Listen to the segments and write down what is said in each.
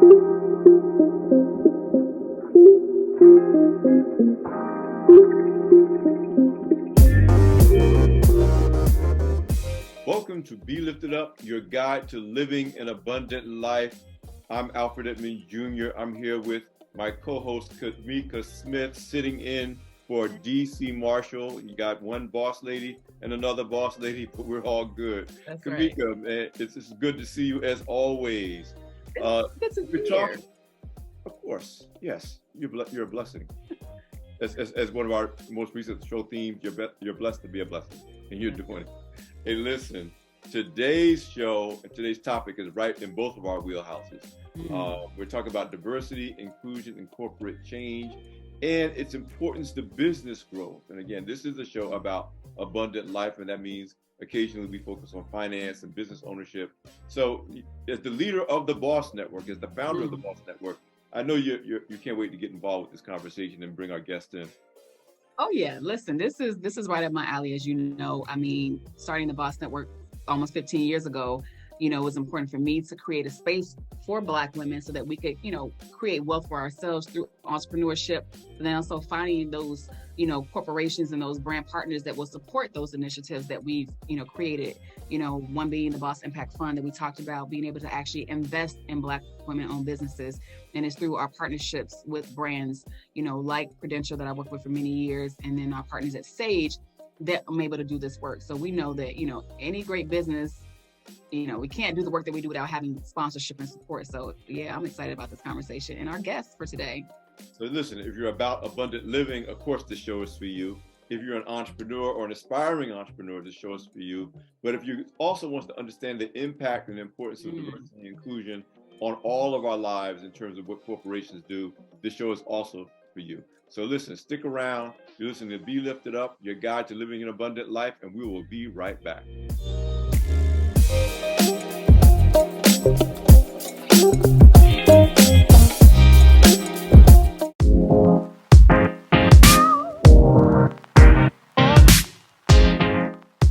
Welcome to Be Lifted Up, your guide to living an abundant life. I'm Alfred Edelman Jr. I'm here with my co-host, Kamika Smith, sitting in for DC Marshall. You got one boss lady and another boss lady, but we're all good. That's Kamika, right. man, it's good to see you as always. It's a good year. Of course, yes, you're a blessing. As one of our most recent show themes, you're blessed to be a blessing, and you're doing it. Hey, listen, today's show and today's topic is right in both of our wheelhouses. We're talking about diversity, inclusion, and corporate change, and its importance to business growth. And again, this is a show about abundant life, and that means occasionally we focus on finance and business ownership. So as the leader of the Boss Network, as the founder of the Boss Network, I know you can't wait to get involved with this conversation and bring our guest in. Oh yeah, listen, this is right up my alley, as you know. I mean, starting the Boss Network almost 15 years ago, it was important for me to create a space for Black women so that we could, create wealth for ourselves through entrepreneurship, and then also finding those, corporations and those brand partners that will support those initiatives that we've, created. One being the Boss Impact Fund that we talked about, being able to actually invest in Black women-owned businesses. And it's through our partnerships with brands, like Prudential that I worked with for many years, and then our partners at Sage that I'm able to do this work. So we know that, any great business, we can't do the work that we do without having sponsorship and support. So yeah, I'm excited about this conversation and our guests for today. So listen, if you're about abundant living, of course this show is for you. If you're an entrepreneur or an aspiring entrepreneur, this show is for you. But if you also want to understand the impact and importance of diversity and inclusion on all of our lives in terms of what corporations do, this show is also for you. So listen, stick around. You're listening to Be Lifted Up, your guide to living an abundant life, and we will be right back.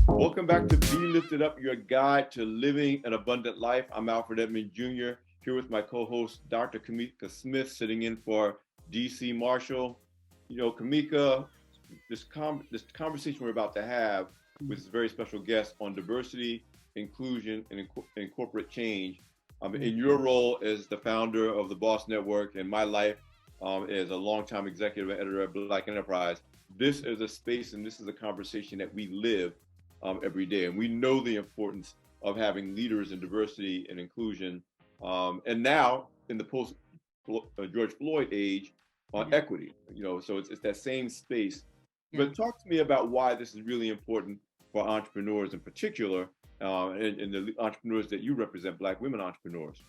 Welcome back to Be Lifted Up, your guide to living an abundant life. I'm Alfred Edelman Jr. here with my co-host, Dr. Kamika Smith, sitting in for DC Marshall. Kamika, this conversation we're about to have with this very special guest on diversity, inclusion, and corporate change. In your role as the founder of the Boss Network and my life as a longtime executive editor at Black Enterprise, this is a space and this is a conversation that we live every day. And we know the importance of having leaders in diversity and inclusion. And now in the post George Floyd age on equity, so it's that same space. But talk to me about why this is really important for entrepreneurs in particular, and the entrepreneurs that you represent, Black women entrepreneurs.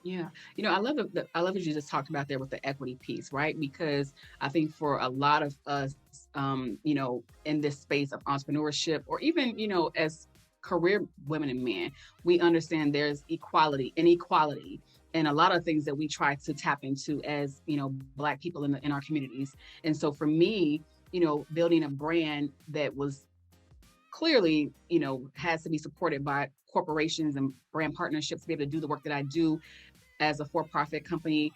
Yeah, I love what you just talked about there with the equity piece, right? Because I think for a lot of us, in this space of entrepreneurship, or even, as career women and men, we understand there's inequality, and a lot of things that we try to tap into as, Black people in our communities. And so for me, building a brand that was clearly, has to be supported by corporations and brand partnerships to be able to do the work that I do as a for-profit company,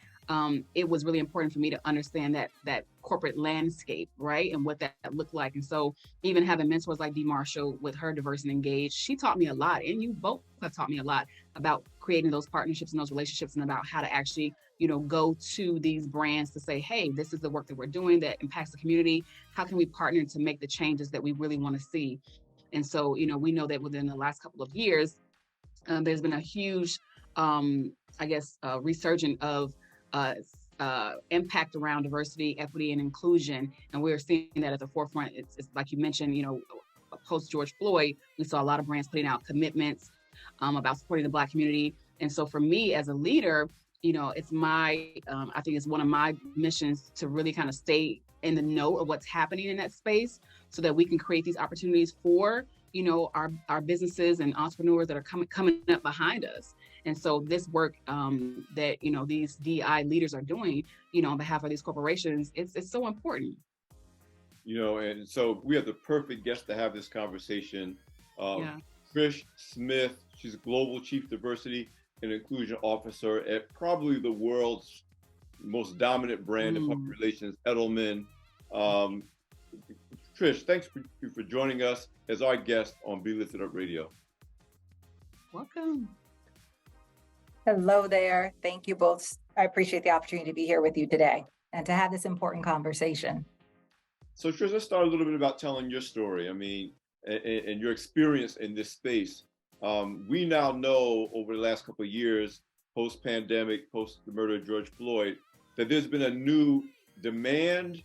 it was really important for me to understand that corporate landscape, right? And what that looked like. And so even having mentors like Dee Marshall with her Diverse and Engaged, she taught me a lot. And you both have taught me a lot about creating those partnerships and those relationships, and about how to actually, go to these brands to say, hey, this is the work that we're doing that impacts the community. How can we partner to make the changes that we really want to see? And so, we know that within the last couple of years, there's been a huge, resurgence of impact around diversity, equity, and inclusion. And we're seeing that at the forefront. It's like you mentioned, post George Floyd, we saw a lot of brands putting out commitments about supporting the Black community. And so for me as a leader, it's I think it's one of my missions to really kind of stay in the know of what's happening in that space so that we can create these opportunities for, our businesses and entrepreneurs that are coming up behind us. And so this work that, these DI leaders are doing, on behalf of these corporations, it's so important. And so we have the perfect guest to have this conversation. Trisch Smith, she's Global Chief Diversity and inclusion officer at probably the world's most dominant brand in public relations, Edelman. Um, Trish, thanks for joining us as our guest on Be Lifted Up Radio. Welcome. Hello there. Thank you both. I appreciate the opportunity to be here with you today and to have this important conversation. So Trish, let's start a little bit about telling your story. I mean, and your experience in this space. We now know over the last couple of years, post-pandemic, post the murder of George Floyd, that there's been a new demand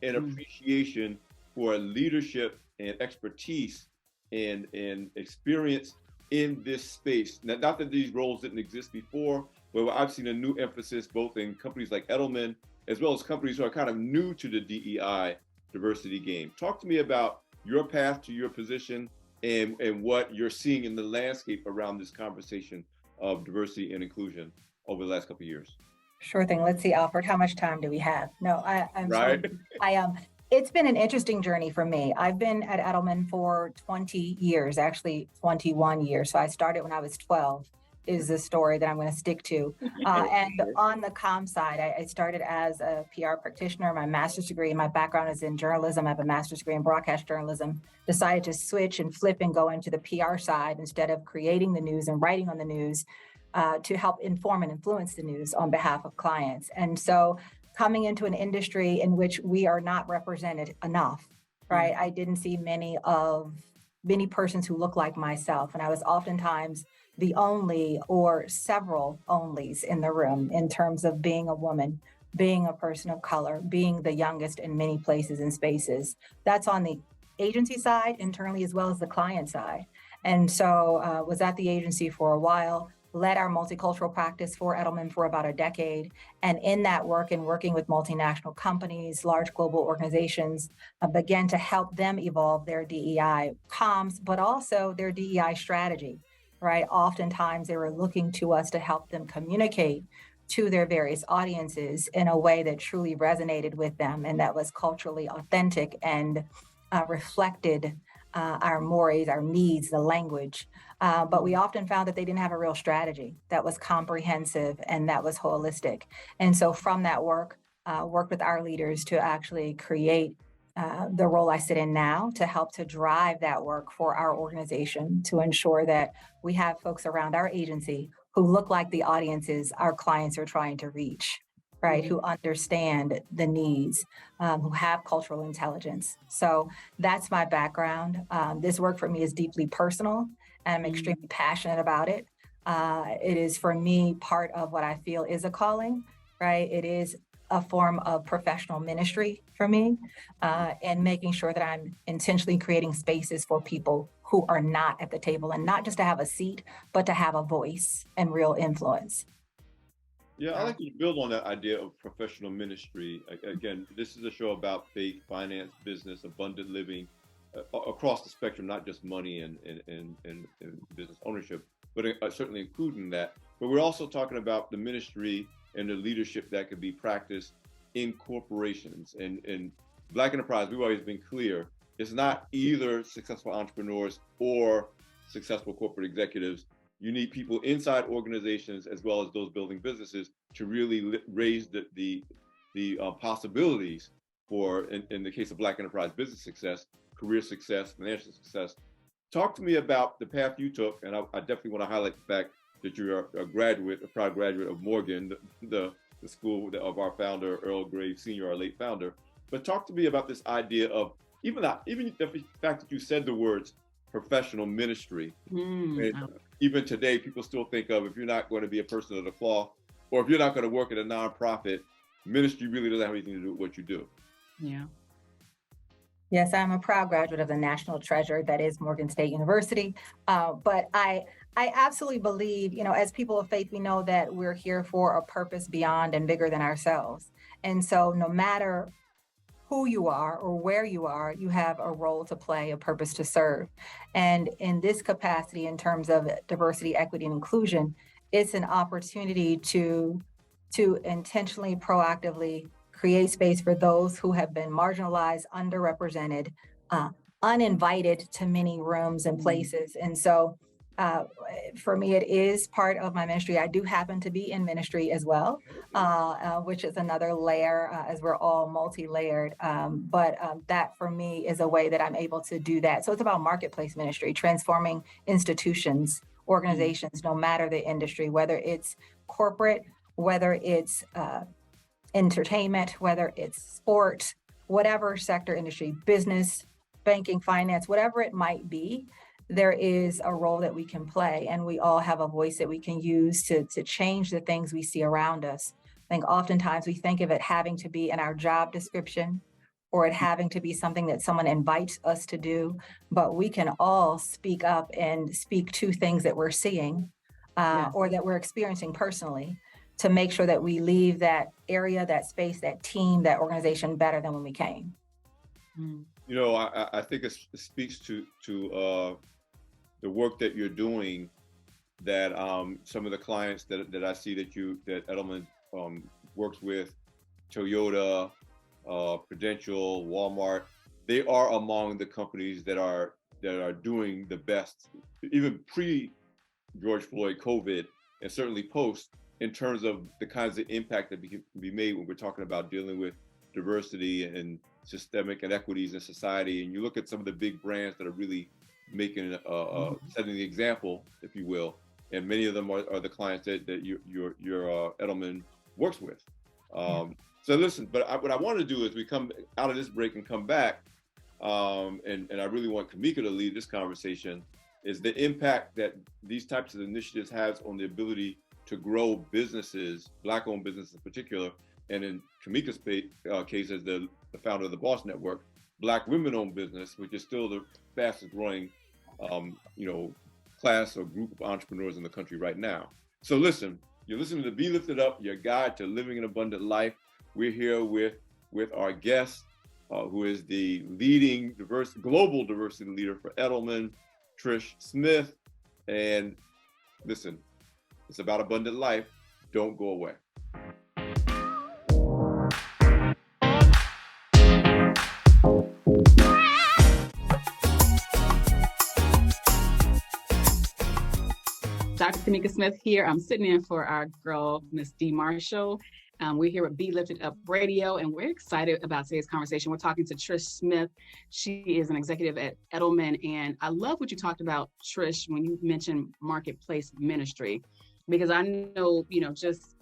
and appreciation for leadership and expertise and experience in this space. Now, not that these roles didn't exist before, but I've seen a new emphasis both in companies like Edelman, as well as companies who are kind of new to the DEI diversity game. Talk to me about your path to your position and what you're seeing in the landscape around this conversation of diversity and inclusion over the last couple of years. Sure thing. Let's see, Alfred, how much time do we have? No, I'm right. It's been an interesting journey for me. I've been at Edelman for 20 years, actually 21 years. So I started when I was 12 is the story that I'm going to stick to. And on the comm side, I started as a PR practitioner. My master's degree, my background is in journalism. I have a master's degree in broadcast journalism. Decided to switch and flip and go into the PR side instead of creating the news and writing on the news to help inform and influence the news on behalf of clients. And so coming into an industry in which we are not represented enough, right? I didn't see many persons who look like myself. And I was oftentimes the only or several onlys in the room in terms of being a woman, being a person of color, being the youngest in many places and spaces. That's on the agency side, internally, as well as the client side. And so was at the agency for a while, led our multicultural practice for Edelman for about a decade. And in that work and working with multinational companies, large global organizations, began to help them evolve their DEI comms, but also their DEI strategy, right? Oftentimes they were looking to us to help them communicate to their various audiences in a way that truly resonated with them and that was culturally authentic and reflected our mores, our needs, the language. But we often found that they didn't have a real strategy that was comprehensive and that was holistic. And so from that work, worked with our leaders to actually create the role I sit in now to help to drive that work for our organization to ensure that we have folks around our agency who look like the audiences our clients are trying to reach, right? Who understand the needs, who have cultural intelligence. So that's my background. This work for me is deeply personal, and I'm extremely passionate about it. It is for me part of what I feel is a calling, right? It is a form of professional ministry for me, and making sure that I'm intentionally creating spaces for people who are not at the table, and not just to have a seat, but to have a voice and real influence. Yeah, I like to build on that idea of professional ministry. Again, this is a show about faith, finance, business, abundant living across the spectrum, not just money and business ownership, but certainly including that. But we're also talking about the ministry and the leadership that could be practiced in corporations. And Black Enterprise, we've always been clear, it's not either successful entrepreneurs or successful corporate executives. You need people inside organizations as well as those building businesses to really raise the possibilities for, in the case of Black Enterprise, business success, career success, financial success. Talk to me about the path you took, and I definitely want to highlight the fact that you're a graduate, a proud graduate of Morgan, the school of our founder, Earl Graves Sr., our late founder. But talk to me about this idea of even the fact that you said the words professional ministry. And even today, people still think of, if you're not going to be a person of the cloth, or if you're not going to work at a nonprofit, ministry really doesn't have anything to do with what you do. Yeah. Yes, I'm a proud graduate of the national treasure that is Morgan State University. But I absolutely believe, as people of faith, we know that we're here for a purpose beyond and bigger than ourselves. And so no matter who you are or where you are, you have a role to play, a purpose to serve. And in this capacity, in terms of diversity, equity, and inclusion, it's an opportunity to intentionally, proactively create space for those who have been marginalized, underrepresented, uninvited to many rooms and places. And so For me, it is part of my ministry. I do happen to be in ministry as well, which is another layer, as we're all multi-layered. But that for me is a way that I'm able to do that. So it's about marketplace ministry, transforming institutions, organizations, no matter the industry, whether it's corporate, whether it's entertainment, whether it's sport, whatever sector industry, business, banking, finance, whatever it might be. There is a role that we can play, and we all have a voice that we can use to change the things we see around us. I think oftentimes we think of it having to be in our job description or it having to be something that someone invites us to do, but we can all speak up and speak to things that we're seeing or that we're experiencing personally to make sure that we leave that area, that space, that team, that organization better than when we came. You know, I think it speaks to the work that you're doing, that some of the clients that I see that Edelman works with, Toyota, Prudential, Walmart, they are among the companies that are doing the best, even pre George Floyd, COVID, and certainly post, in terms of the kinds of impact that can be made when we're talking about dealing with diversity and systemic inequities in society. And you look at some of the big brands that are really making setting the example, if you will, and many of them are the clients that your Edelman works with. So listen, but what I want to do is we come out of this break and come back, and I really want Kamika to lead this conversation, is the impact that these types of initiatives has on the ability to grow businesses, Black-owned businesses in particular, and in Kamika's case as the founder of the Boss Network, Black women-owned business, which is still the fastest growing, class or group of entrepreneurs in the country right now. So listen, you're listening to Be Lifted Up, your guide to living an abundant life. We're here with our guest, who is the leading global diversity leader for Edelman, Trisch Smith. And listen, it's about abundant life. Don't go away. Dr. Kamika Smith here. I'm sitting in for our girl, Miss D. Marshall. We're here at Be Lifted Up Radio, and we're excited about today's conversation. We're talking to Trisch Smith. She is an executive at Edelman, and I love what you talked about, Trisch, when you mentioned marketplace ministry, because I know, just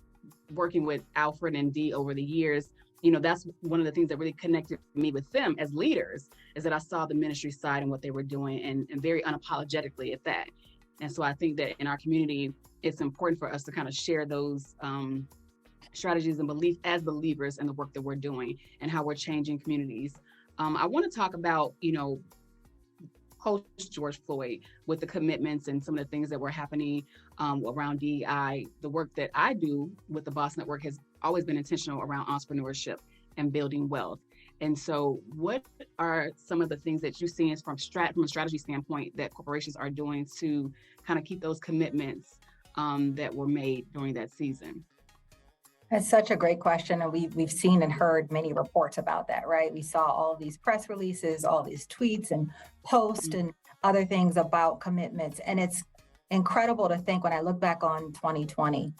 working with Alfred and Dee over the years, that's one of the things that really connected me with them as leaders, is that I saw the ministry side and what they were doing, and very unapologetically at that. And so I think that in our community, it's important for us to kind of share those strategies and belief as believers in the work that we're doing and how we're changing communities. I want to talk about, post George Floyd, with the commitments and some of the things that were happening around DEI. The work that I do with the Boss Network has always been intentional around entrepreneurship and building wealth. And so what are some of the things that you see from a strategy standpoint that corporations are doing to kind of keep those commitments that were made during that season? That's such a great question. And we've seen and heard many reports about that, right? We saw all these press releases, all these tweets and posts and other things about commitments. And it's incredible to think when I look back on 2020,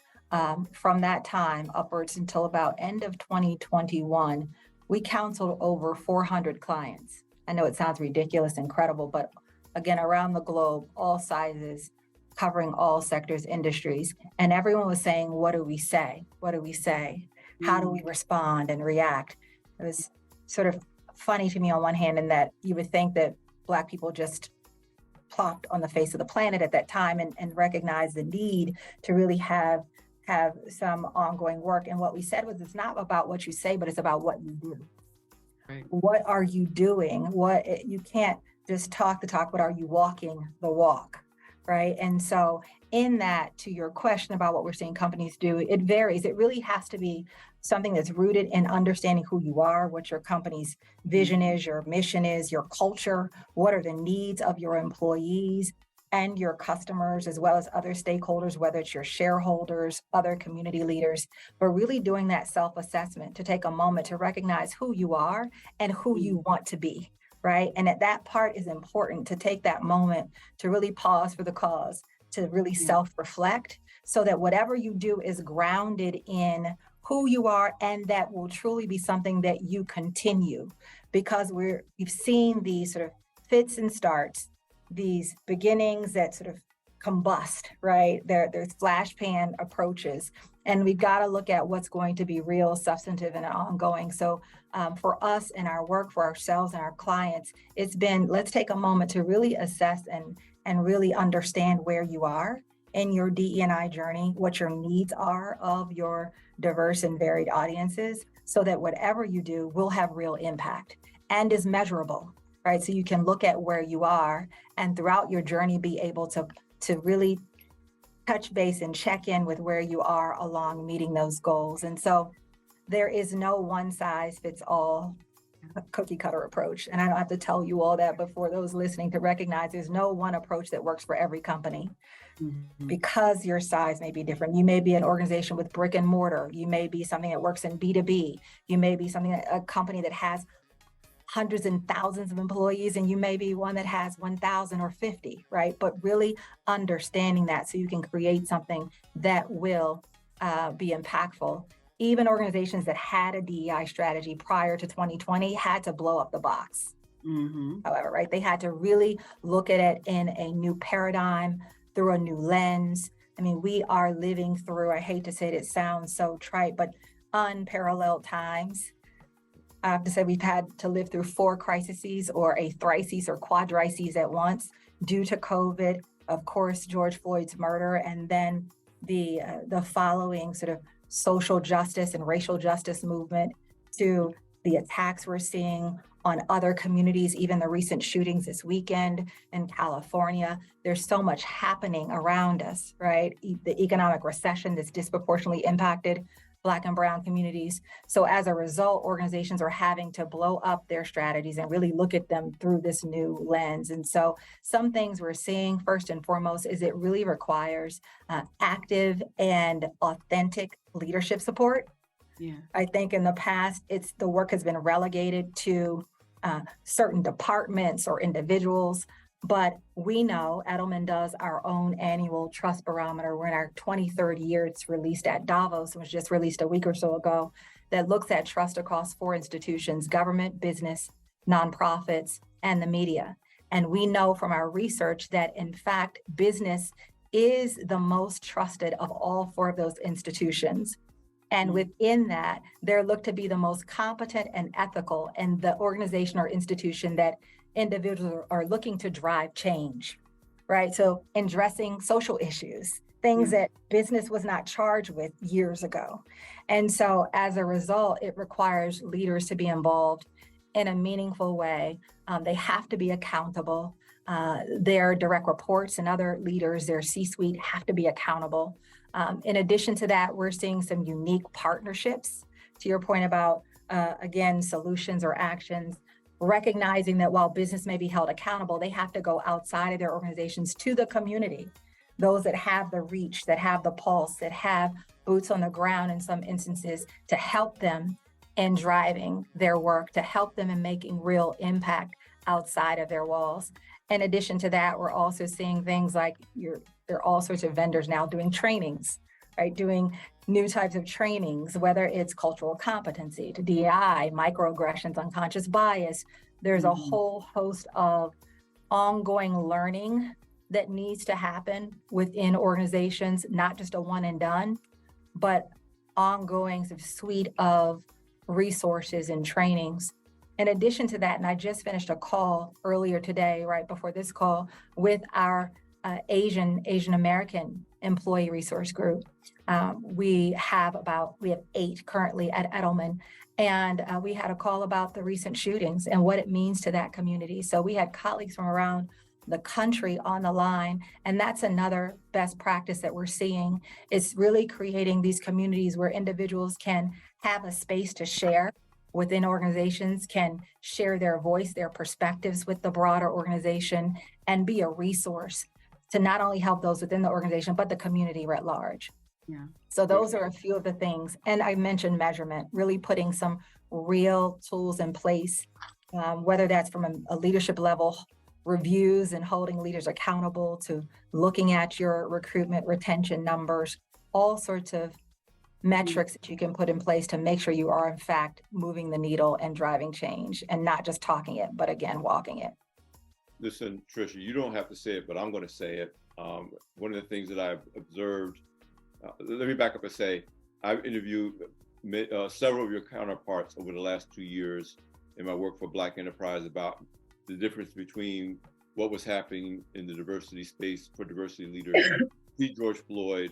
from that time upwards until about end of 2021, we counseled over 400 clients. I know it sounds ridiculous, incredible, but again, around the globe, all sizes, covering all sectors, industries. And everyone was saying, what do we say? What do we say? How do we respond and react? It was sort of funny to me on one hand in that you would think that Black people just plopped on the face of the planet at that time and recognize the need to really have some ongoing work. And what we said was, it's not about what you say, but it's about what you do. Right. What are you doing? You can't just talk the talk, but are you walking the walk? Right. And so in that, to your question about what we're seeing companies do, it varies. It really has to be something that's rooted in understanding who you are, what your company's vision is, your mission is, your culture, what are the needs of your employees and your customers, as well as other stakeholders, whether it's your shareholders, other community leaders, but really doing that self-assessment to take a moment to recognize who you are and who you want to be. right? And that part is important, to take that moment to really pause for the cause, to really self-reflect, so that whatever you do is grounded in who you are, and that will truly be something that you continue. Because we've seen these sort of fits and starts, these beginnings that sort of combust, right? There's flash pan approaches, and we've got to look at what's going to be real, substantive, and ongoing. So for us in our work, for ourselves and our clients, it's been, let's take a moment to really assess and really understand where you are in your DE&I journey, what your needs are of your diverse and varied audiences, so that whatever you do will have real impact and is measurable, right? So you can look at where you are, and throughout your journey be able to really touch base and check in with where you are along meeting those goals. And so there is no one size fits all cookie cutter approach. And I don't have to tell you all that, but for those listening to recognize, there's no one approach that works for every company. Because your size may be different. You may be an organization with brick and mortar. You may be something that works in B2B. You may be a company that has hundreds and thousands of employees, and you may be one that has 1,000 or 50, right? But really understanding that, so you can create something that will be impactful. Even organizations that had a DEI strategy prior to 2020 had to blow up the box. However, right, they had to really look at it in a new paradigm, through a new lens. I mean, we are living through, I hate to say it, it sounds so trite, but unparalleled times. I have to say we've had to live through 4 crises, or a thrices or quadrices at once, due to COVID, of course, George Floyd's murder, and then the following sort of social justice and racial justice movement, to the attacks we're seeing on other communities, even the recent shootings this weekend in California. There's so much happening around us, right? The economic recession that's disproportionately impacted Black and Brown communities. So as a result, organizations are having to blow up their strategies and really look at them through this new lens. And so some things we're seeing, first and foremost, is it really requires active and authentic leadership support. I think in the past, the work has been relegated to certain departments or individuals, but we know Edelman does our own annual trust barometer. We're in our 23rd year. It's released at Davos, and was just released a week or so ago, that looks at trust across 4 institutions: government, business, nonprofits, and the media. And we know from our research that, in fact, business is the most trusted of all 4 of those institutions. And within that, they're looked to be the most competent and ethical, and the organization or institution that individuals are looking to drive change, right? So in addressing social issues, things that business was not charged with years ago. And so as a result, it requires leaders to be involved in a meaningful way. They have to be accountable. Their direct reports and other leaders, their C-suite, have to be accountable. In addition to that, we're seeing some unique partnerships, to your point about, again, solutions or actions, recognizing that while business may be held accountable, they have to go outside of their organizations to the community, those that have the reach, that have the pulse, that have boots on the ground in some instances, to help them in driving their work, to help them in making real impact outside of their walls. In addition to that, we're also seeing things like there are all sorts of vendors now doing trainings, right? Doing new types of trainings, whether it's cultural competency, to DEI, microaggressions, unconscious bias. There's a whole host of ongoing learning that needs to happen within organizations, not just a one and done, but ongoing sort of suite of resources and trainings. In addition to that, and I just finished a call earlier today, right before this call, with our Asian American employee resource group. We have 8 currently at Edelman, and we had a call about the recent shootings and what it means to that community. So we had colleagues from around the country on the line, and that's another best practice that we're seeing. It's really creating these communities where individuals can have a space to share within organizations, can share their voice, their perspectives with the broader organization, and be a resource to not only help those within the organization, but the community at large. So those are a few of the things. And I mentioned measurement, really putting some real tools in place whether that's from a leadership level, reviews and holding leaders accountable, to looking at your recruitment retention numbers, all sorts of metrics that you can put in place to make sure you are in fact moving the needle and driving change, and not just talking it, but again, walking it. Listen, Trisha, you don't have to say it, but I'm going to say it. One of the things that I've observed, let me back up and say, I've interviewed several of your counterparts over the last 2 years in my work for Black Enterprise about the difference between what was happening in the diversity space for diversity leaders pre-George Floyd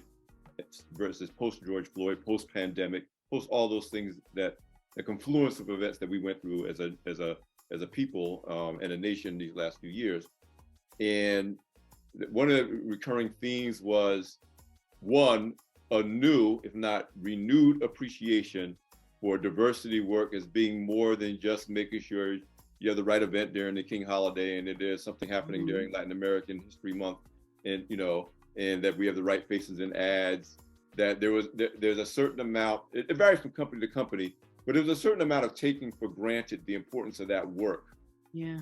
versus post-George Floyd, post-pandemic, post all those things, that the confluence of events that we went through as a people and a nation these last few years. And one of the recurring themes was, one, a new, if not renewed, appreciation for diversity work as being more than just making sure you have the right event during the King holiday and that there's something happening during Latin American History Month, and and that we have the right faces in ads. That there's a certain amount, it varies from company to company, but there's a certain amount of taking for granted the importance of that work. Yeah.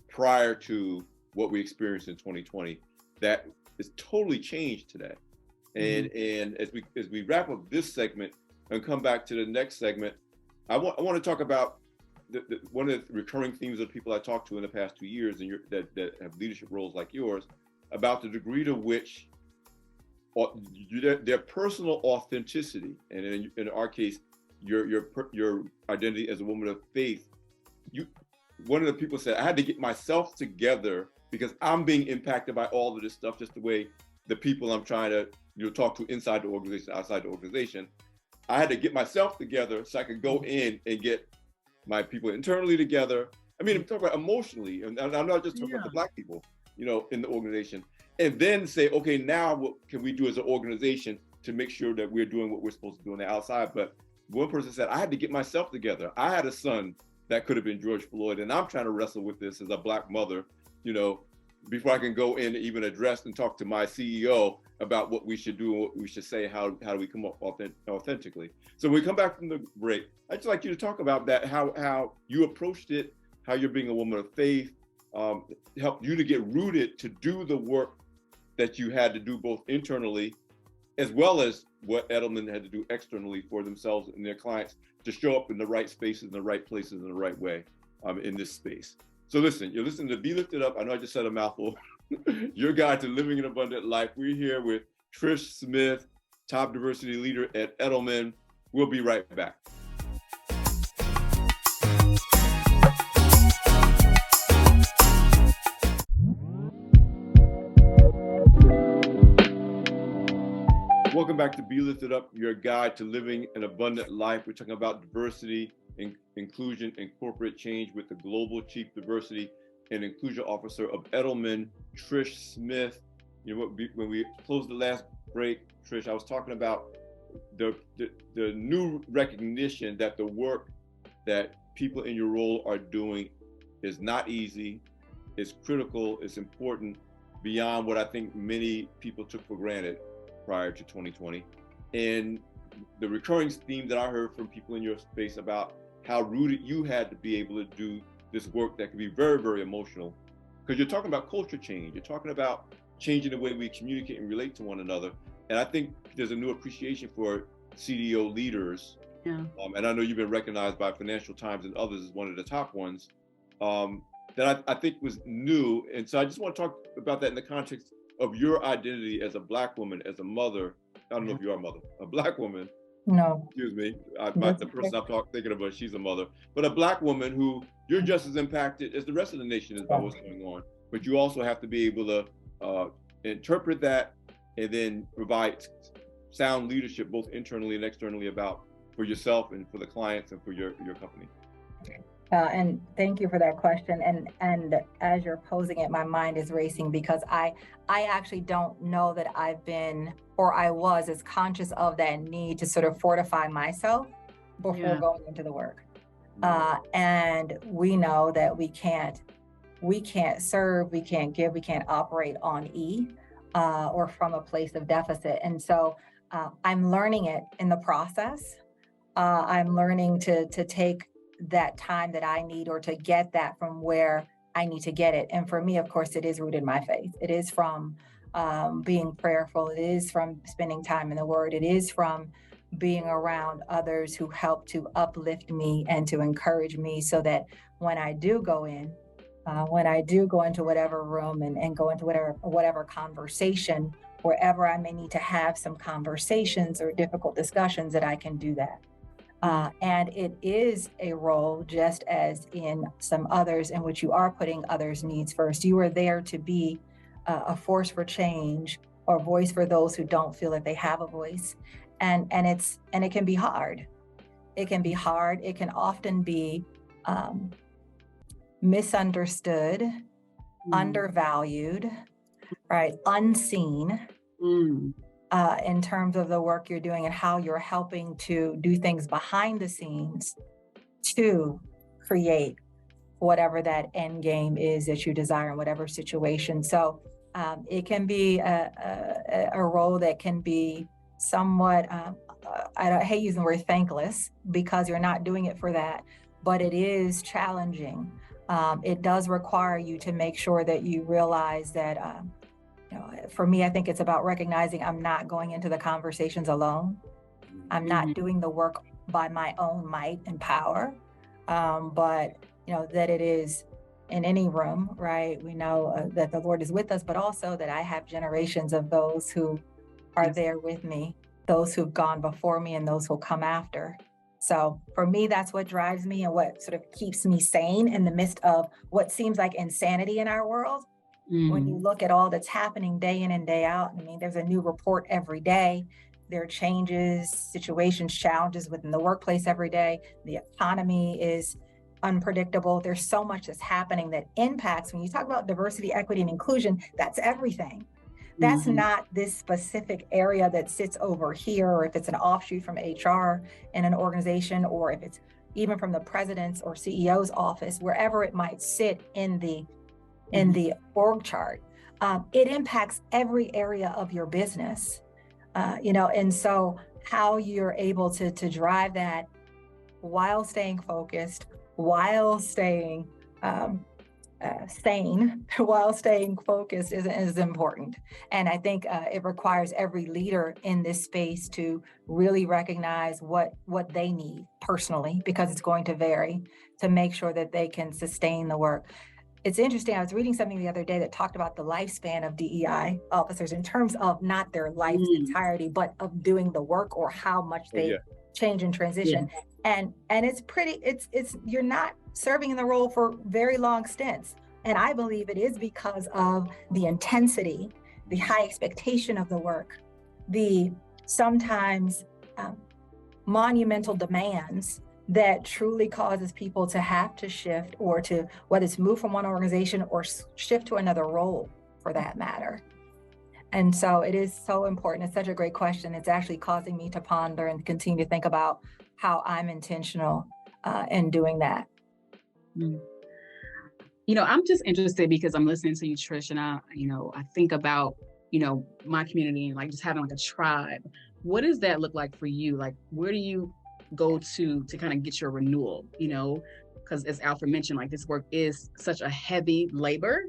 Prior to what we experienced in 2020, that is totally changed today. And as we wrap up this segment and come back to the next segment, I want to talk about one of the recurring themes of people I talked to in the past 2 years, and that have leadership roles like yours, about the degree to which their personal authenticity, and in our case, your identity as a woman of faith. One of the people said, I had to get myself together because I'm being impacted by all of this stuff, just the way the people I'm trying to talk to inside the organization, outside the organization. I had to get myself together so I could go in and get my people internally together. I mean, I'm talking about emotionally, and I'm not just talking about the Black people, in the organization. And then say, okay, now what can we do as an organization to make sure that we're doing what we're supposed to do on the outside? But one person said, I had to get myself together. I had a son that could have been George Floyd, and I'm trying to wrestle with this as a Black mother, before I can go in and even address and talk to my CEO about what we should do, what we should say, how do we come up authentically. So when we come back from the break, I'd just like you to talk about that, how you approached it, how you're being a woman of faith, helped you to get rooted to do the work that you had to do both internally, as well as what Edelman had to do externally for themselves and their clients to show up in the right spaces, in the right places, in the right way in this space. So listen, you're listening to Be Lifted Up. I know I just said a mouthful. Your guide to living an abundant life. We're here with Trisch Smith, top diversity leader at Edelman. We'll be right back. Welcome back to Be Lifted Up, your guide to living an abundant life. We're talking about diversity, inclusion, and corporate change with the Global Chief Diversity and Inclusion Officer of Edelman, Trisch Smith. When we closed the last break, Trish, I was talking about the new recognition that the work that people in your role are doing is not easy, it's critical, it's important, beyond what I think many people took for granted prior to 2020. And the recurring theme that I heard from people in your space about how rooted you had to be able to do this work that can be very, very emotional. Because you're talking about culture change, you're talking about changing the way we communicate and relate to one another. And I think there's a new appreciation for CDO leaders. Yeah. And I know you've been recognized by Financial Times and others as one of the top ones, that I think was new. And so I just want to talk about that in the context of your identity as a Black woman, as a mother. I don't know if you are a mother, a Black woman. No. Excuse me. The person I'm thinking about, she's a mother, but a Black woman who you're just as impacted as the rest of the nation is by what's going on. But you also have to be able to interpret that and then provide sound leadership, both internally and externally, for yourself and for the clients and for your company. And thank you for that question. And as you're posing it, my mind is racing because I actually don't know that I've been, or I was as conscious of that need to sort of fortify myself before going into the work. And we know that we can't serve, we can't give, we can't operate on E or from a place of deficit. And so I'm learning it in the process. I'm learning to take that time that I need, or to get that from where I need to get it. And for me, of course, it is rooted in my faith. It is from being prayerful. It is from spending time in the Word. It is from being around others who help to uplift me and to encourage me, so that when I do go into whatever room and go into whatever conversation, wherever I may need to have some conversations or difficult discussions, that I can do that. And it is a role, just as in some others, in which you are putting others' needs first. You are there to be a force for change, or voice for those who don't feel that they have a voice. And it can be hard. It can be hard. It can often be misunderstood, undervalued, right? Unseen. In terms of the work you're doing and how you're helping to do things behind the scenes to create whatever that end game is that you desire in whatever situation. So it can be a role that can be somewhat, I hate using the word thankless, because you're not doing it for that, but it is challenging. It does require you to make sure that you realize that for me, I think it's about recognizing I'm not going into the conversations alone. I'm not doing the work by my own might and power, but that it is in any room, right? We know that the Lord is with us, but also that I have generations of those who are there with me, those who've gone before me and those who'll come after. So for me, that's what drives me and what sort of keeps me sane in the midst of what seems like insanity in our world. When you look at all that's happening day in and day out, I mean, there's a new report every day. There are changes, situations, challenges within the workplace every day. The economy is unpredictable. There's so much that's happening that impacts, when you talk about diversity, equity, and inclusion, that's everything. That's not this specific area that sits over here, or if it's an offshoot from HR in an organization, or if it's even from the president's or CEO's office, wherever it might sit in the org chart. It impacts every area of your business, and so how you're able to drive that while staying focused, while staying sane, while staying focused is important. And I think it requires every leader in this space to really recognize what they need personally, because it's going to vary, to make sure that they can sustain the work. It's interesting. I was reading something the other day that talked about the lifespan of DEI officers in terms of not their life's entirety, but of doing the work, or how much they change and transition. And it's you're not serving in the role for very long stints. And I believe it is because of the intensity, the high expectation of the work, the sometimes monumental demands that truly causes people to have to shift, or to, whether it's move from one organization or shift to another role for that matter. And so it is so important. It's such a great question. It's actually causing me to ponder and continue to think about how I'm intentional in doing that. I'm just interested because I'm listening to you, Trish, and I think about, my community and like just having like a tribe. What does that look like for you? Like, where do you go to kind of get your renewal, because as Alfred mentioned, like this work is such a heavy labor,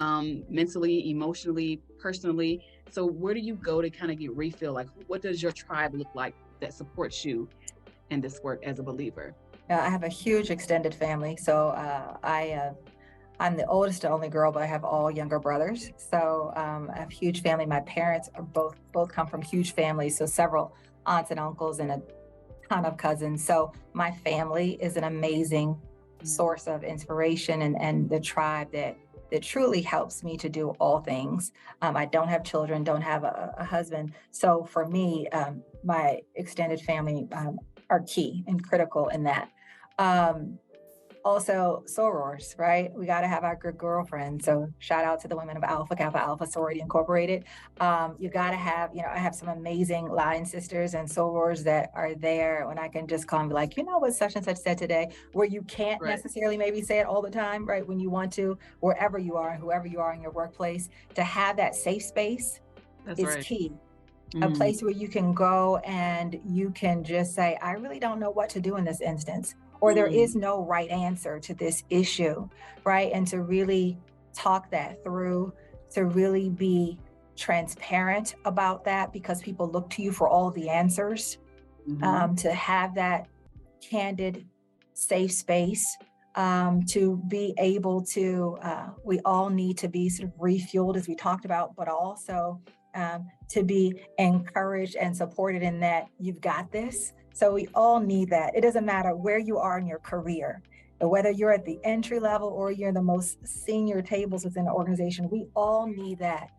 mentally, emotionally, personally. So where do you go to kind of get refill? Like, what does your tribe look like that supports you in this work as a believer? I have a huge extended family. So I'm the oldest and only girl, but I have all younger brothers. So I have a huge family. My parents are both come from huge families. So several aunts and uncles and a ton of cousins. So my family is an amazing source of inspiration and the tribe that truly helps me to do all things. I don't have children, don't have a husband. So for me, my extended family are key and critical in that. Also sorors, right? We got to have our good girlfriends. So shout out to the women of Alpha Kappa Alpha Sorority Incorporated. You got to have, I have some amazing line sisters and sorors that are there when I can just come like, what such and such said today, where you can't necessarily maybe say it all the time, right? When you want to, wherever you are and whoever you are in your workplace, to have that safe space is key. A place where you can go and you can just say, I really don't know what to do in this instance. or there is no right answer to this issue, right? And to really talk that through, to really be transparent about that, because people look to you for all the answers, to have that candid, safe space, to be able to, we all need to be sort of refueled, as we talked about, but also to be encouraged and supported in that you've got this. So we all need that. It doesn't matter where you are in your career, whether you're at the entry level or you're in the most senior tables within the organization, we all need that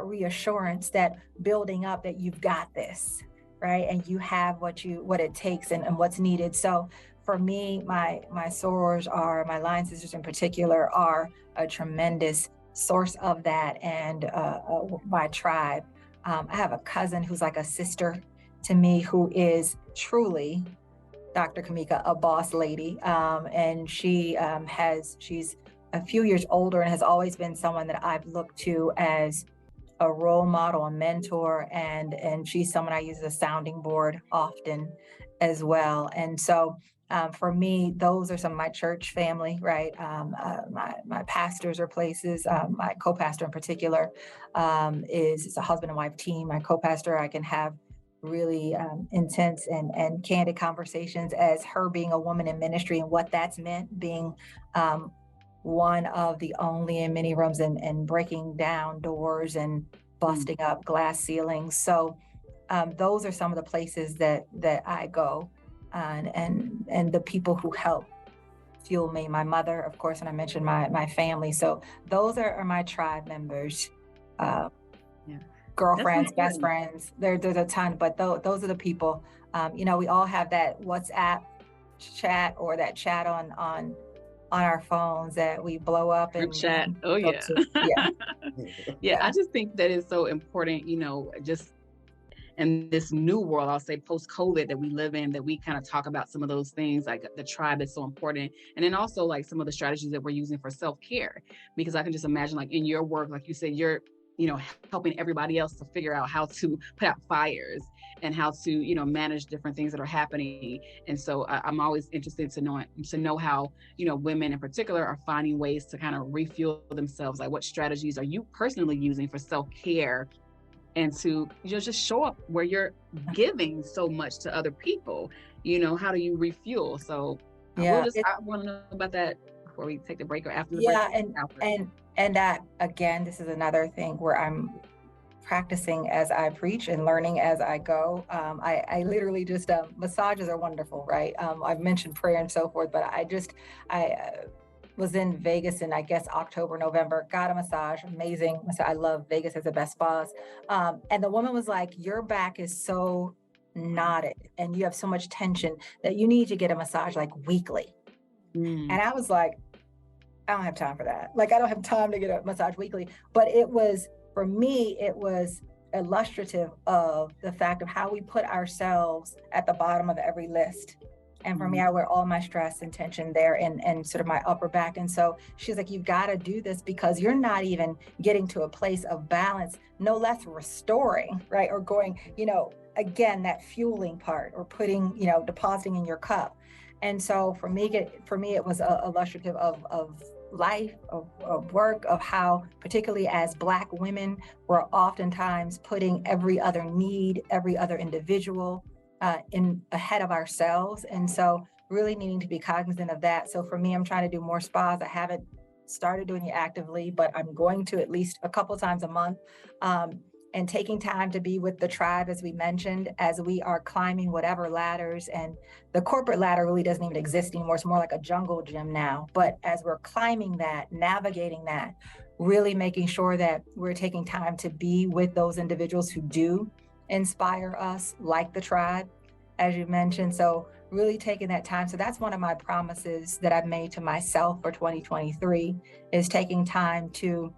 reassurance, that building up that you've got this, right? And you have what it takes and what's needed. So for me, my sorors are, my line sisters in particular, are a tremendous source of that, and my tribe. I have a cousin who's like a sister to me, who is truly, Dr. Kamika, a boss lady. And she's a few years older and has always been someone that I've looked to as a role model, a mentor, and she's someone I use as a sounding board often as well. And so for me, those are some of my church family, right? My pastors are places. My co-pastor in particular is a husband and wife team. My co-pastor, I can have really intense and candid conversations as her being a woman in ministry and what that's meant, being one of the only in many rooms and breaking down doors and busting up glass ceilings. So those are some of the places that I go, and the people who help fuel me. My mother, of course, and I mentioned my family. So those are my tribe members. Girlfriends, best friends. There's a ton, but those are the people. We all have that WhatsApp chat or that chat on our phones that we blow up and chat. Oh yeah. Yeah. I just think that is so important, just in this new world, I'll say post-COVID that we live in, that we kind of talk about some of those things, like the tribe is so important. And then also like some of the strategies that we're using for self-care, because I can just imagine, like in your work, like you said, you're helping everybody else to figure out how to put out fires and how to, manage different things that are happening. And so I'm always interested to know how, women in particular are finding ways to kind of refuel themselves. Like what strategies are you personally using for self-care and to just show up where you're giving so much to other people? How do you refuel? So I want to know about that before we take the break or after the break. And that, again, this is another thing where I'm practicing as I preach and learning as I go. I literally just, massages are wonderful, right? I've mentioned prayer and so forth, but I was in Vegas in, I guess, October, November, got a massage, amazing. I love Vegas, has the best spas. And the woman was like, your back is so knotted and you have so much tension that you need to get a massage like weekly. And I was like, I don't have time for that. Like, I don't have time to get a massage weekly. But for me, it was illustrative of the fact of how we put ourselves at the bottom of every list. And for me, I wear all my stress and tension there and sort of my upper back. And so she's like, you've got to do this because you're not even getting to a place of balance, no less restoring, right? Or going, again, that fueling part, or putting, depositing in your cup. And so for me, it was illustrative of life, of work, of how, particularly as Black women, we're oftentimes putting every other need, every other individual in ahead of ourselves. And so really needing to be cognizant of that. So for me, I'm trying to do more spas. I haven't started doing it actively, but I'm going to at least a couple times a month. And taking time to be with the tribe, as we mentioned, as we are climbing whatever ladders. And the corporate ladder really doesn't even exist anymore. It's more like a jungle gym now. But as we're climbing that, navigating that, really making sure that we're taking time to be with those individuals who do inspire us, like the tribe, as you mentioned. So really taking that time. So that's one of my promises that I've made to myself for 2023, is taking time to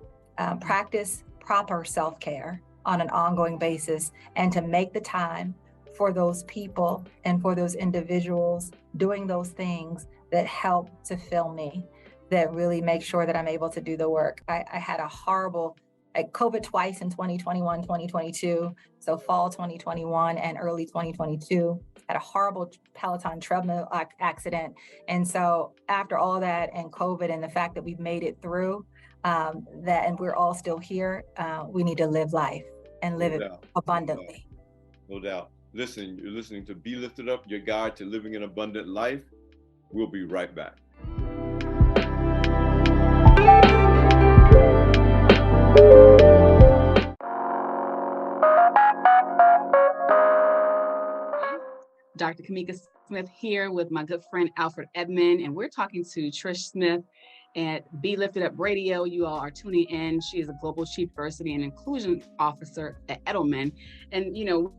practice proper self-care on an ongoing basis, and to make the time for those people and for those individuals doing those things that help to fill me, that really make sure that I'm able to do the work. I had a horrible COVID twice in 2021, 2022. So fall 2021 and early 2022, had a horrible Peloton treadmill accident. And so after all that and COVID and the fact that we've made it through, and we're all still here, we need to live life and live it abundantly. No doubt. Listen, you're listening to Be Lifted Up, your guide to living an abundant life. We'll be right back. Dr. Kamika Smith here with my good friend Alfred Edelman, and we're talking to Trisch Smith at Be Lifted Up Radio. You all are tuning in. She is a Global Chief Diversity and Inclusion Officer at Edelman. And,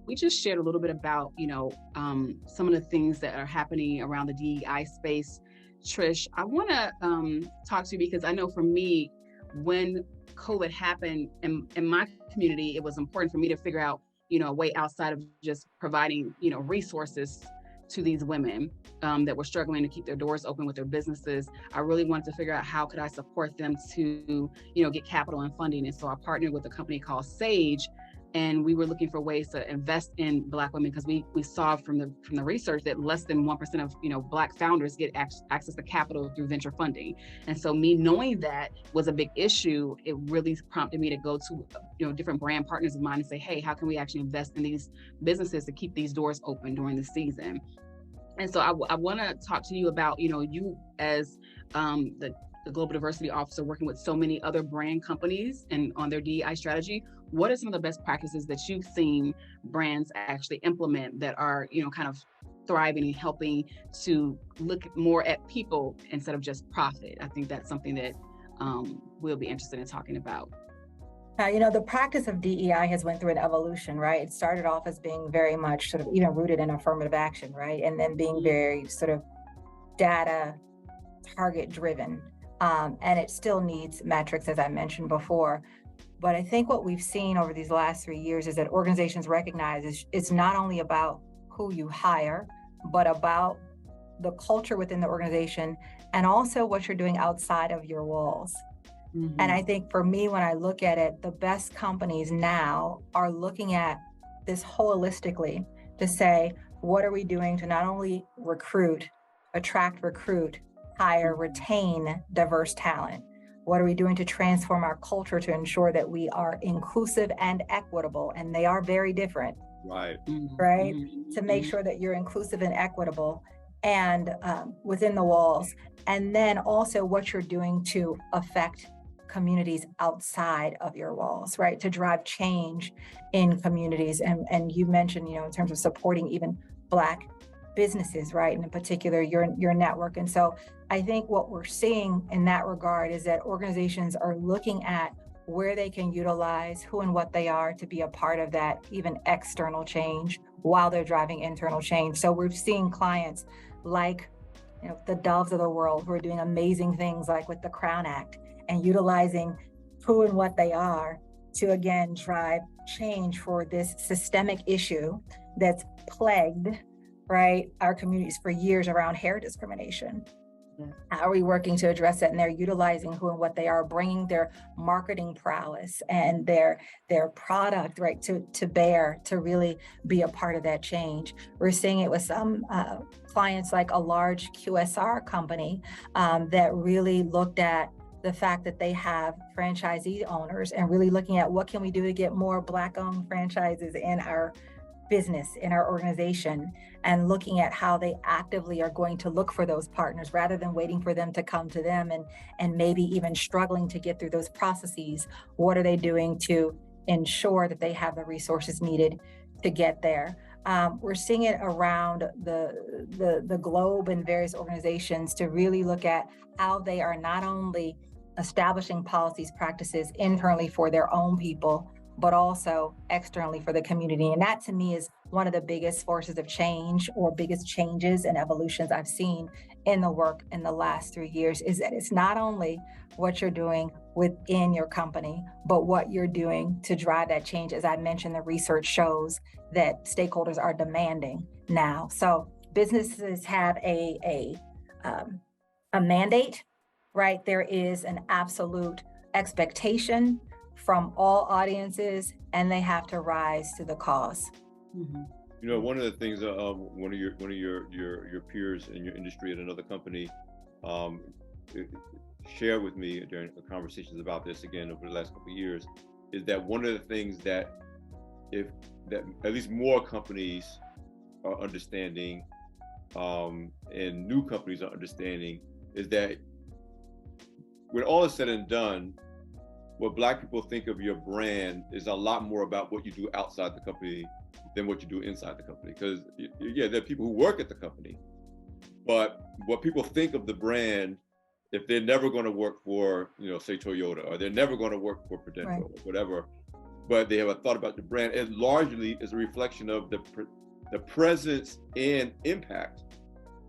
we just shared a little bit about, some of the things that are happening around the DEI space. Trish, I want to talk to you because I know for me, when COVID happened in my community, it was important for me to figure out a way outside of just providing, resources to these women that were struggling to keep their doors open with their businesses. I really wanted to figure out how could I support them to, get capital and funding. And so I partnered with a company called Sage, and we were looking for ways to invest in Black women because we saw from the research that less than 1% of Black founders get access to capital through venture funding. And so me knowing that was a big issue, it really prompted me to go to different brand partners of mine and say, hey, how can we actually invest in these businesses to keep these doors open during the season? And so I want to talk to you about, you as the Global Diversity Officer working with so many other brand companies and on their DEI strategy. What are some of the best practices that you've seen brands actually implement that are, kind of thriving and helping to look more at people instead of just profit? I think that's something that we'll be interested in talking about. The practice of DEI has went through an evolution, right? It started off as being very much sort of even rooted in affirmative action, right? And then being very sort of data target driven. And it still needs metrics, as I mentioned before. But I think what we've seen over these last 3 years is that organizations recognize it's not only about who you hire, but about the culture within the organization and also what you're doing outside of your walls. Mm-hmm. And I think for me, when I look at it, the best companies now are looking at this holistically to say, what are we doing to not only attract, recruit, hire, retain diverse talent? What are we doing to transform our culture to ensure that we are inclusive and equitable? And they are very different, right? Mm-hmm. To make sure that you're inclusive and equitable and within the walls. And then also what you're doing to affect communities outside of your walls, right? To drive change in communities. And you mentioned, in terms of supporting even Black businesses, right? And in particular, your network. And so I think what we're seeing in that regard is that organizations are looking at where they can utilize who and what they are to be a part of that even external change while they're driving internal change. So we're seeing clients like the Doves of the world who are doing amazing things like with the Crown Act and utilizing who and what they are to again drive change for this systemic issue that's plagued, right, our communities for years around hair discrimination. Yeah. How are we working to address that? And they're utilizing who and what they are, bringing their marketing prowess and their product, right, to bear to really be a part of that change. We're seeing it with some clients like a large QSR company that really looked at the fact that they have franchisee owners and really looking at what can we do to get more Black-owned franchises in our business, in our organization, and looking at how they actively are going to look for those partners rather than waiting for them to come to them and maybe even struggling to get through those processes. What are they doing to ensure that they have the resources needed to get there? We're seeing it around the globe in various organizations to really look at how they are not only establishing policies, practices internally for their own people, but also externally for the community. And that to me is one of the biggest forces of change or biggest changes and evolutions I've seen in the work in the last 3 years is that it's not only what you're doing within your company, but what you're doing to drive that change. As I mentioned, the research shows that stakeholders are demanding now. So businesses have a mandate, right? There is an absolute expectation from all audiences, and they have to rise to the cause. Mm-hmm. You know, one of the things one of your peers in your industry at another company shared with me during the conversations about this again over the last couple of years is that one of the things that at least more companies are understanding and new companies are understanding is that when all is said and done, what Black people think of your brand is a lot more about what you do outside the company than what you do inside the company. Because yeah, there are people who work at the company, but what people think of the brand, if they're never going to work for, you know, say Toyota, or they're never going to work for Prudential, right, or whatever, but they have a thought about the brand, it largely is a reflection of the presence and impact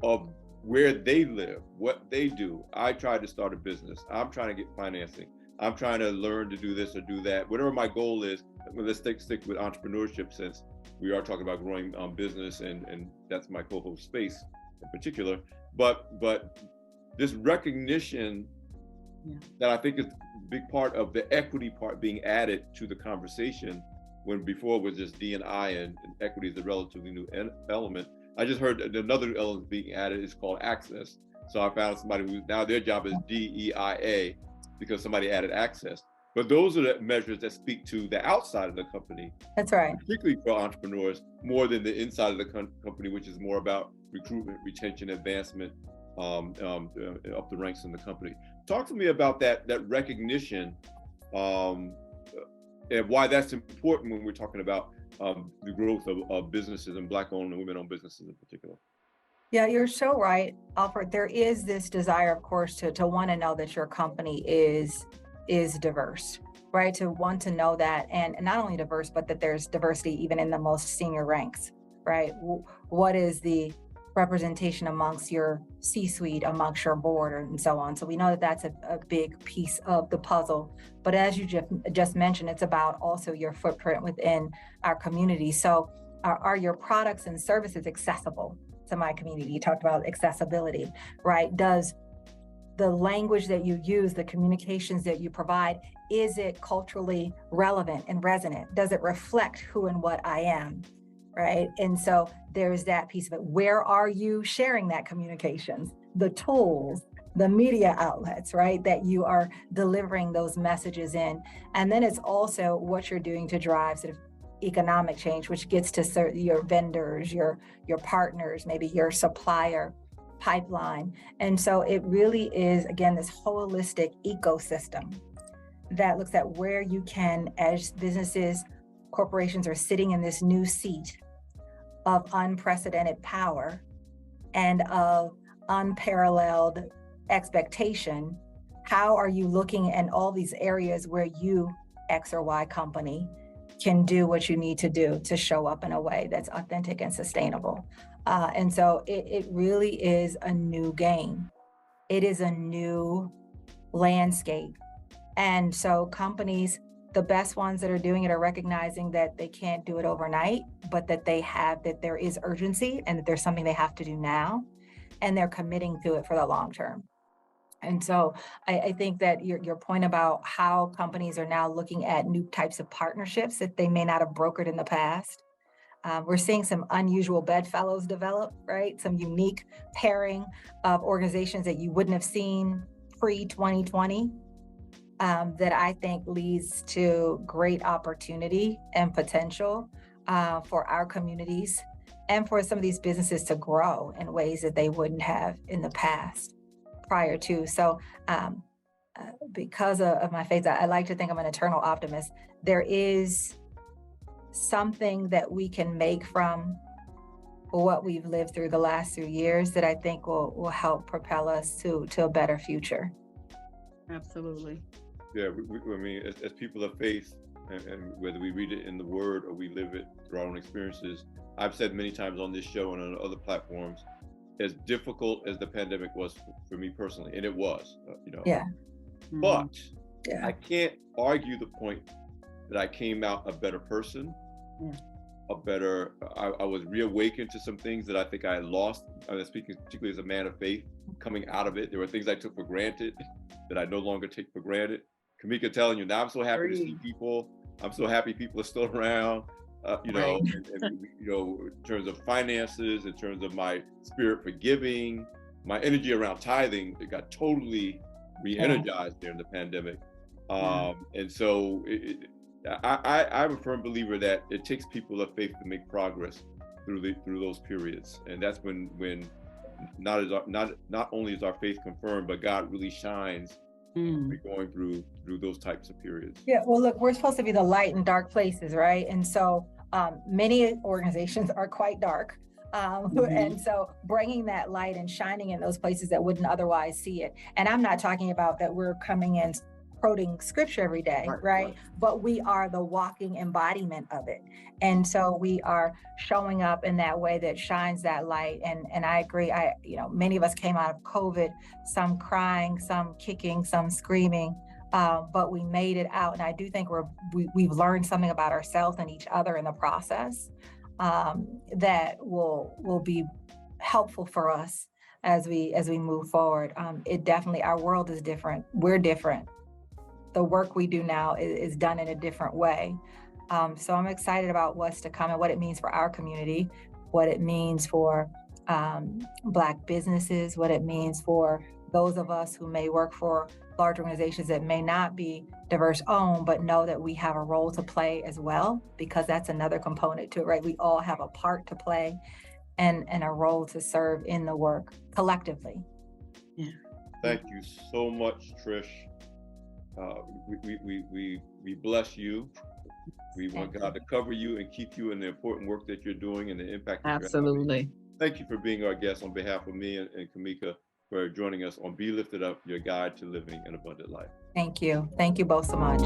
of where they live, what they do. I tried to start a business. I'm trying to get financing. I'm trying to learn to do this or do that. Whatever my goal is, let's stick with entrepreneurship since we are talking about growing business and that's my co-host space in particular. But this recognition that I think is a big part of the equity part being added to the conversation when before it was just D&I and equity is a relatively new element. I just heard another element being added is called access. So I found somebody who now their job is DEIA because somebody added access. But those are the measures that speak to the outside of the company. That's right. Particularly for entrepreneurs, more than the inside of the company, which is more about recruitment, retention, advancement up the ranks in the company. Talk to me about that recognition and why that's important when we're talking about the growth of businesses and Black-owned and women-owned businesses in particular. Yeah, you're so right, Alfred. There is this desire, of course, to want to know that your company is diverse, right? To want to know that, and not only diverse, but that there's diversity even in the most senior ranks, right? What is the representation amongst your C-suite, amongst your board, and so on. So we know that that's a big piece of the puzzle. But as you just mentioned, it's about also your footprint within our community. So are your products and services accessible to my community? You talked about accessibility, right? Does the language that you use, the communications that you provide, is it culturally relevant and resonant? Does it reflect who and what I am, right? And so there's that piece of it. Where are you sharing that communications? The tools, the media outlets, right? That you are delivering those messages in. And then it's also what you're doing to drive sort of economic change, which gets to your vendors, your partners, maybe your supplier pipeline. And so it really is, again, this holistic ecosystem that looks at where you can, as businesses, corporations are sitting in this new seat of unprecedented power and of unparalleled expectation. How are you looking at all these areas where you, X or Y company, can do what you need to do to show up in a way that's authentic and sustainable? And so it really is a new game. It is a new landscape. And so companies, the best ones that are doing it are recognizing that they can't do it overnight, but that there is urgency and that there's something they have to do now, and they're committing to it for the long term. And so I think that your point about how companies are now looking at new types of partnerships that they may not have brokered in the past. We're seeing some unusual bedfellows develop, right? Some unique pairing of organizations that you wouldn't have seen pre-2020 that I think leads to great opportunity and potential for our communities and for some of these businesses to grow in ways that they wouldn't have in the past prior to. So because of my faith, I like to think I'm an eternal optimist. There is something that we can make from what we've lived through the last few years that I think will help propel us to a better future. Absolutely. Yeah, I mean, as people of faith, and whether we read it in the Word or we live it through our own experiences, I've said many times on this show and on other platforms, as difficult as the pandemic was for me personally, and it was, Yeah. But I can't argue the point that I came out a better person, I was reawakened to some things that I think I had lost. I'm speaking particularly as a man of faith, coming out of it. There were things I took for granted that I no longer take for granted. Kamika telling you now, I'm so happy to see Agreed. people. I'm so happy people are still around. You know, Right. and you know, in terms of finances, in terms of my spirit for giving, my energy around tithing, it got totally re-energized during the pandemic. Yeah. And so I'm a firm believer that it takes people of faith to make progress through those periods, and that's when not only is our faith confirmed, but God really shines. We're going through those types of periods. Yeah, well, look, we're supposed to be the light in dark places, right? And so many organizations are quite dark. And so bringing that light and shining in those places that wouldn't otherwise see it. And I'm not talking about that we're coming in quoting scripture every day, right? But we are the walking embodiment of it. And so we are showing up in that way that shines that light. And I agree. Many of us came out of COVID, some crying, some kicking, some screaming. But we made it out, and I do think we've learned something about ourselves and each other in the process that will be helpful for us as we move forward. It definitely, our world is different. We're different. The work we do now is done in a different way. So I'm excited about what's to come and what it means for our community, what it means for Black businesses, what it means for those of us who may work for large organizations that may not be diverse owned, but know that we have a role to play as well, because that's another component to it, right? We all have a part to play and a role to serve in the work collectively. Yeah. Thank you so much, Trish. We bless you. We want God to cover you and keep you in the important work that you're doing and the impact that Absolutely. you're having. Thank you for being our guest on behalf of me and Kamika, for joining us on Be Lifted Up, your guide to living an abundant life. Thank you. Thank you both so much.